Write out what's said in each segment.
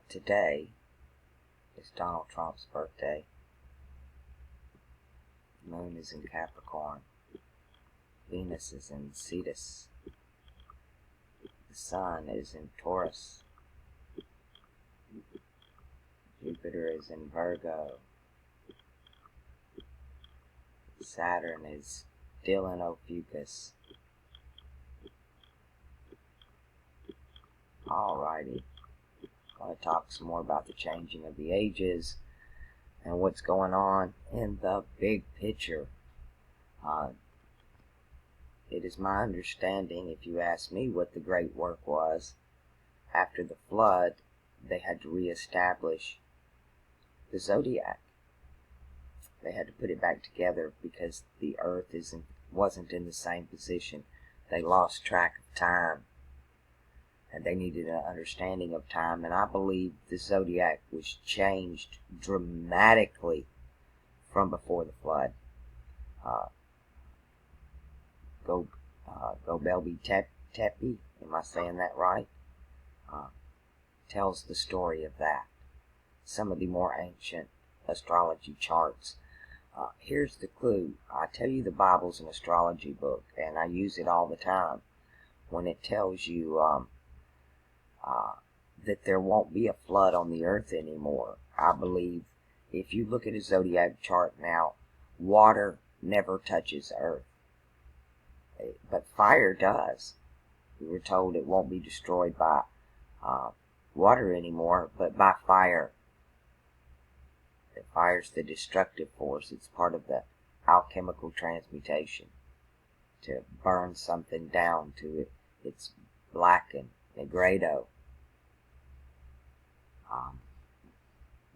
Today is Donald Trump's birthday. The moon is in Capricorn. Venus is in Cetus. The sun is in Taurus. Jupiter is in Virgo. Saturn is still in Ophiuchus. Alrighty. I'm going to talk some more about the changing of the ages and what's going on in the big picture. It is my understanding, if you ask me what the great work was, after the flood, they had to reestablish the zodiac. They had to put it back together because the earth wasn't in the same position. They lost track of time, and they needed an understanding of time. And I believe the zodiac was changed dramatically from before the flood. lvt.nz.hwk.ns, am I saying that right? Tells the story of that. Some of the more ancient astrology charts. Here's the clue. I tell you the Bible's an astrology book, and I use it all the time when it tells you that there won't be a flood on the earth anymore. I believe if you look at a zodiac chart now, water never touches earth, but fire does. We were told it won't be destroyed by water anymore, but by fire. The fire's the destructive force. It's part of the alchemical transmutation. To burn something down to its black and negredo.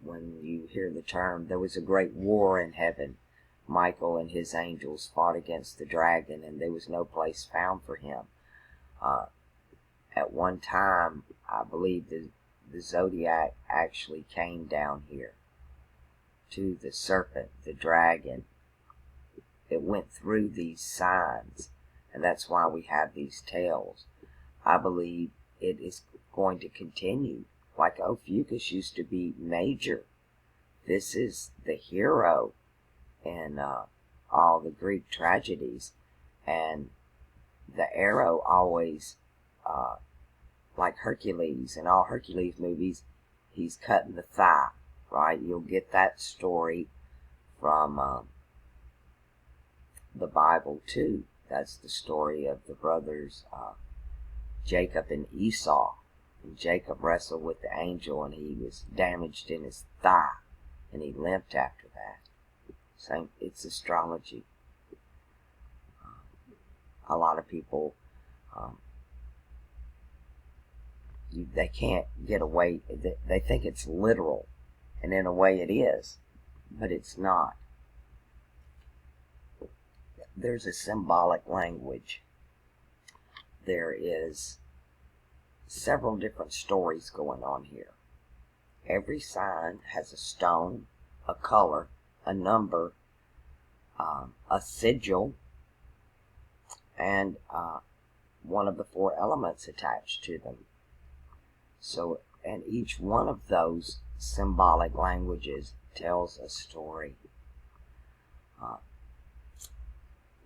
When you hear the term, there was a great war in heaven. Michael and his angels fought against the dragon, and there was no place found for him. At one time, I believe the zodiac actually came down here to the serpent, the dragon. It went through these signs, and that's why we have these tales. I believe it is going to continue. Like Ophiuchus used to be major. This is the hero in all the Greek tragedies. And the arrow always, like Hercules, in all Hercules movies, he's cutting the thigh, right? You'll get that story from the Bible too. That's the story of the brothers Jacob and Esau. And Jacob wrestled with the angel, and he was damaged in his thigh, and he limped after that. Same, it's astrology. A lot of people, they can't get away. They think it's literal, and in a way it is, but it's not. There's a symbolic language. There is several different stories going on here. Every sign has a stone, a color, a number, a sigil, and one of the four elements attached to them. So, and each one of those symbolic languages tells a story.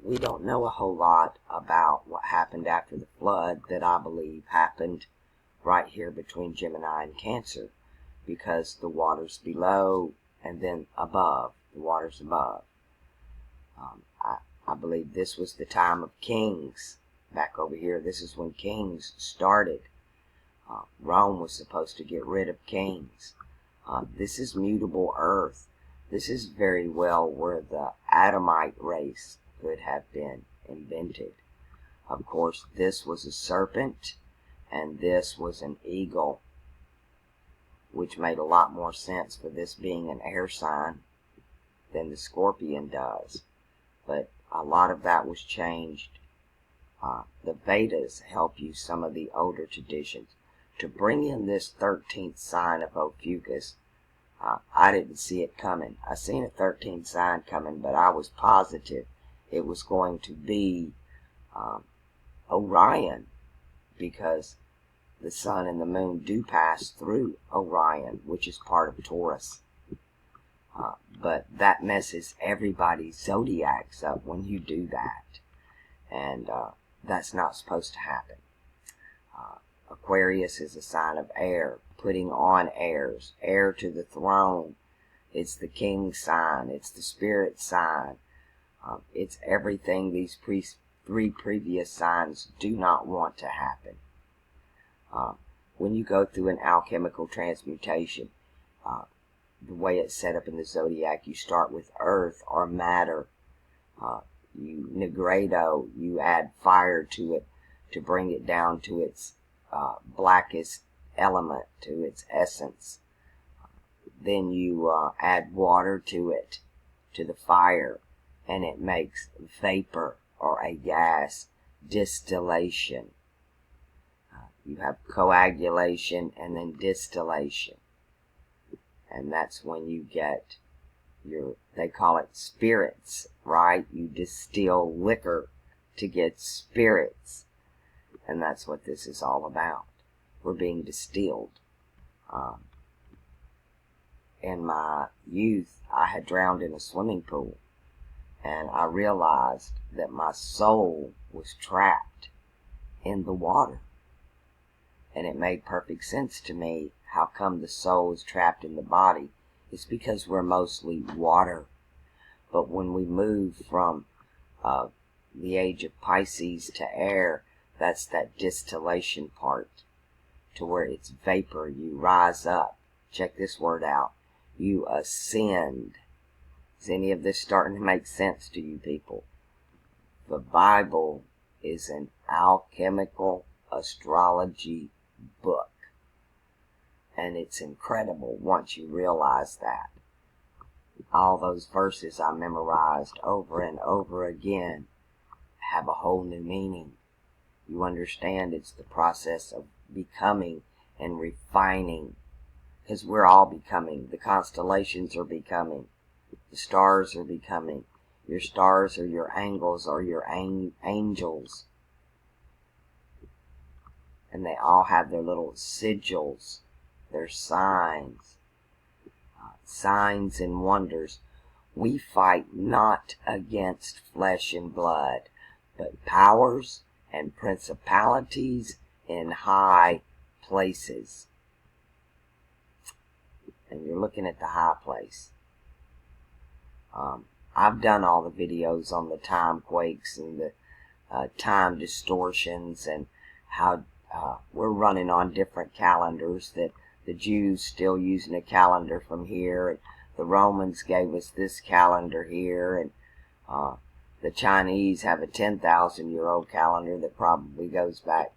We don't know a whole lot about what happened after the flood that I believe happened right here between Gemini and Cancer, because the water's below and then above. The water's above. I believe this was the time of kings. Back over here, this is when kings started. Rome was supposed to get rid of kings. This is mutable earth. This is very well where the Adamite race could have been invented. Of course, this was a serpent, and this was an eagle, which made a lot more sense for this being an air sign than the scorpion does. But a lot of that was changed. The Vedas help you some of the older traditions. To bring in this 13th sign of Ophiuchus, I didn't see it coming. I seen a 13th sign coming, but I was positive it was going to be Orion, because the sun and the moon do pass through Orion, which is part of Taurus. But that messes everybody's zodiacs up when you do that. And that's not supposed to happen. Aquarius is a sign of air, putting on heirs, heir to the throne. It's the king's sign. It's the spirit sign. It's everything these three previous signs do not want to happen. When you go through an alchemical transmutation, the way it's set up in the zodiac, you start with earth or matter. You negredo, you add fire to it to bring it down to its blackest element, to its essence. Then you add water to it, to the fire, and it makes vapor or a gas, distillation. You have coagulation and then distillation. And that's when you get they call it spirits, right? You distill liquor to get spirits. And that's what this is all about. We're being distilled. In my youth, I had drowned in a swimming pool. And I realized that my soul was trapped in the water. And it made perfect sense to me how come the soul is trapped in the body. It's because we're mostly water. But when we move from the age of Pisces to air, that's that distillation part, to where it's vapor. You rise up. Check this word out. You ascend. Is any of this starting to make sense to you people? The Bible is an alchemical astrology book. And it's incredible once you realize that. All those verses I memorized over and over again have a whole new meaning. You understand it's the process of becoming and refining. Because we're all becoming. The constellations are becoming. The stars are becoming. Your stars are your angles or your angels. And they all have their little sigils. Their signs. Signs and wonders. We fight not against flesh and blood, but powers and principalities in high places. And you're looking at the high place. I've done all the videos on the time quakes and the time distortions and how we're running on different calendars, that the Jews still using a calendar from here, and the Romans gave us this calendar here, and the Chinese have a 10,000-year-old calendar that probably goes back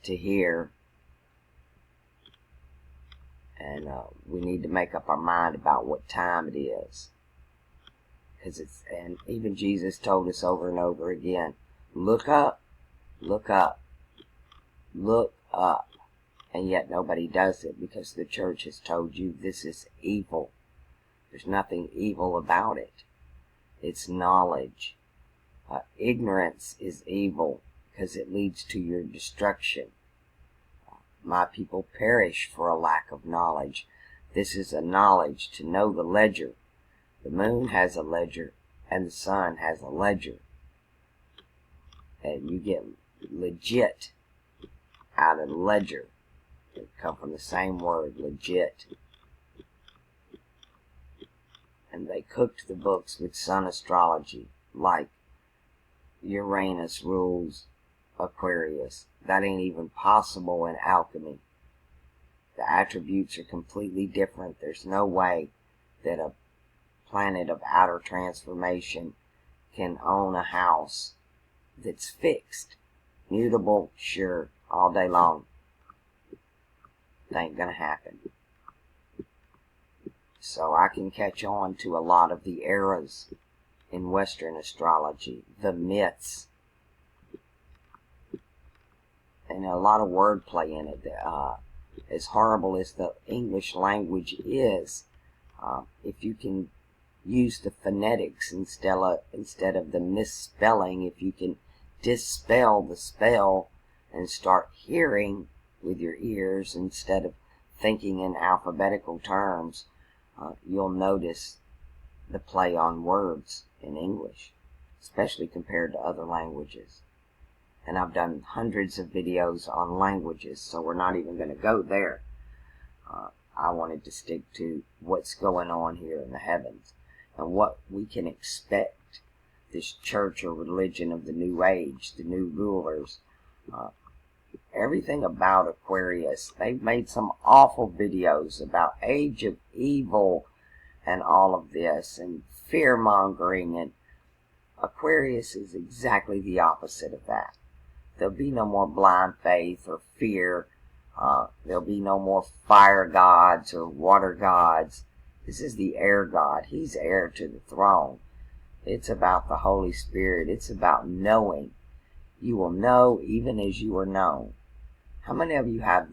to here. And we need to make up our mind about what time it is. And even Jesus told us over and over again, look up, look up, look up. And yet nobody does it because the church has told you this is evil. There's nothing evil about it. It's knowledge. Ignorance is evil because it leads to your destruction. My people perish for a lack of knowledge. This is a knowledge to know the ledger. The moon has a ledger and the sun has a ledger. And you get legit out of ledger. They come from the same word, legit. And they cooked the books with sun astrology, like Uranus rules Aquarius. That ain't even possible in alchemy. The attributes are completely different. There's no way that a planet of outer transformation can own a house that's fixed. Mutable, sure, all day long. It ain't gonna happen. So I can catch on to a lot of the eras in Western astrology, the myths, and a lot of wordplay in it. As horrible as the English language is, if you can use the phonetics instead of the misspelling, if you can dispel the spell and start hearing with your ears instead of thinking in alphabetical terms, you'll notice the play on words in English, especially compared to other languages. And I've done hundreds of videos on languages, so we're not even going to go there. I wanted to stick to what's going on here in the heavens and what we can expect. This church or religion of the new age, the new rulers, everything about Aquarius. They've made some awful videos about age of evil and all of this and fear-mongering, and Aquarius is exactly the opposite of that. There'll be no more blind faith or fear. There'll be no more fire gods or water gods. This is the air god. He's heir to the throne. It's about the Holy Spirit. It's about knowing. You will know even as you are known. How many of you have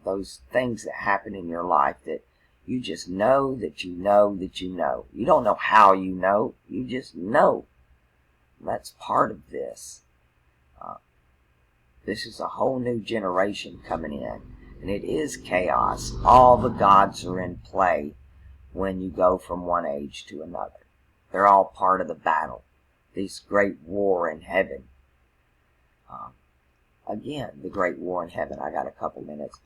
those things that happen in your life that you just know that you know that you know? You don't know how you know. You just know. That's part of this. This is a whole new generation coming in. And it is chaos. All the gods are in play when you go from one age to another. They're all part of the battle. This great war in heaven. Again, the great war in heaven. I got a couple minutes.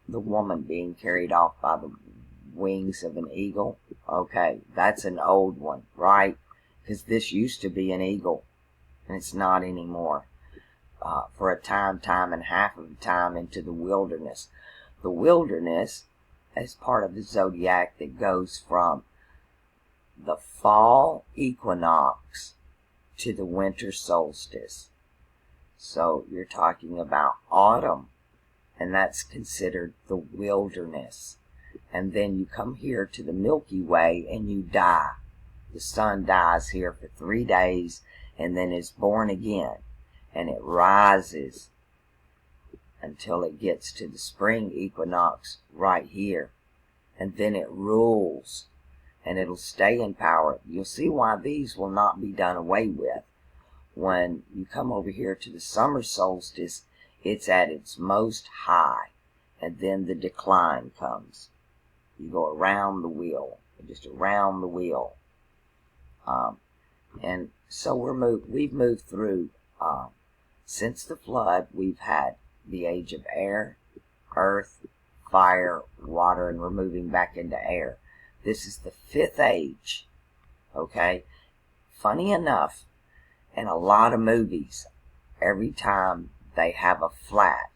The woman being carried off by the wings of an eagle. Okay, that's an old one, right? Because this used to be an eagle, and it's not anymore. For a time and half of the time into the wilderness. The wilderness is part of the zodiac that goes from the fall equinox to the winter solstice. So you're talking about autumn, and that's considered the wilderness. And then you come here to the Milky Way and you die. The sun dies here for 3 days and then is born again. And it rises until it gets to the spring equinox right here. And then it rules. And it'll stay in power. You'll see why these will not be done away with. When you come over here to the summer solstice, it's at its most high. And then the decline comes. You go around the wheel. Just around the wheel. And so we've moved through... since the flood, we've had the age of air, earth, fire, water, and we're moving back into air. This is the 5th age, okay? Funny enough, in a lot of movies, every time they have a flat,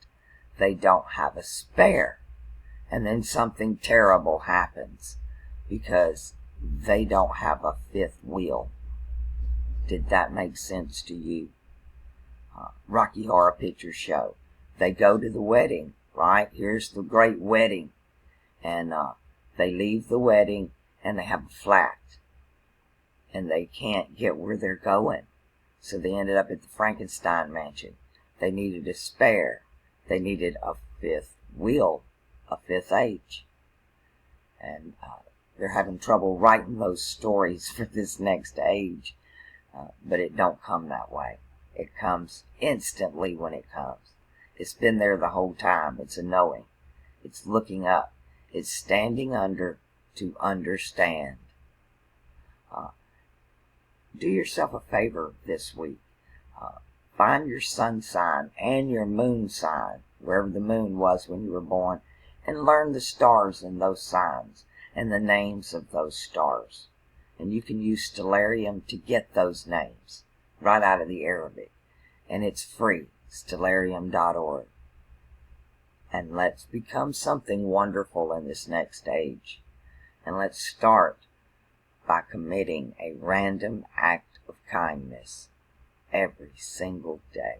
they don't have a spare. And then something terrible happens because they don't have a 5th wheel. Did that make sense to you? Rocky Horror Picture Show. They go to the wedding, right? Here's the great wedding. And they leave the wedding and they have a flat. And they can't get where they're going. So they ended up at the Frankenstein mansion. They needed a spare. They needed a 5th wheel, a 5th age. And they're having trouble writing those stories for this next age. But it don't come that way. It comes instantly when it comes. It's been there the whole time. It's a knowing. It's looking up. It's standing under to understand. Do yourself a favor this week. Find your sun sign and your moon sign, wherever the moon was when you were born, and learn the stars in those signs and the names of those stars. And you can use Stellarium to get those names right out of the Arabic. And it's free, stellarium.org. And let's become something wonderful in this next age. And let's start by committing a random act of kindness every single day.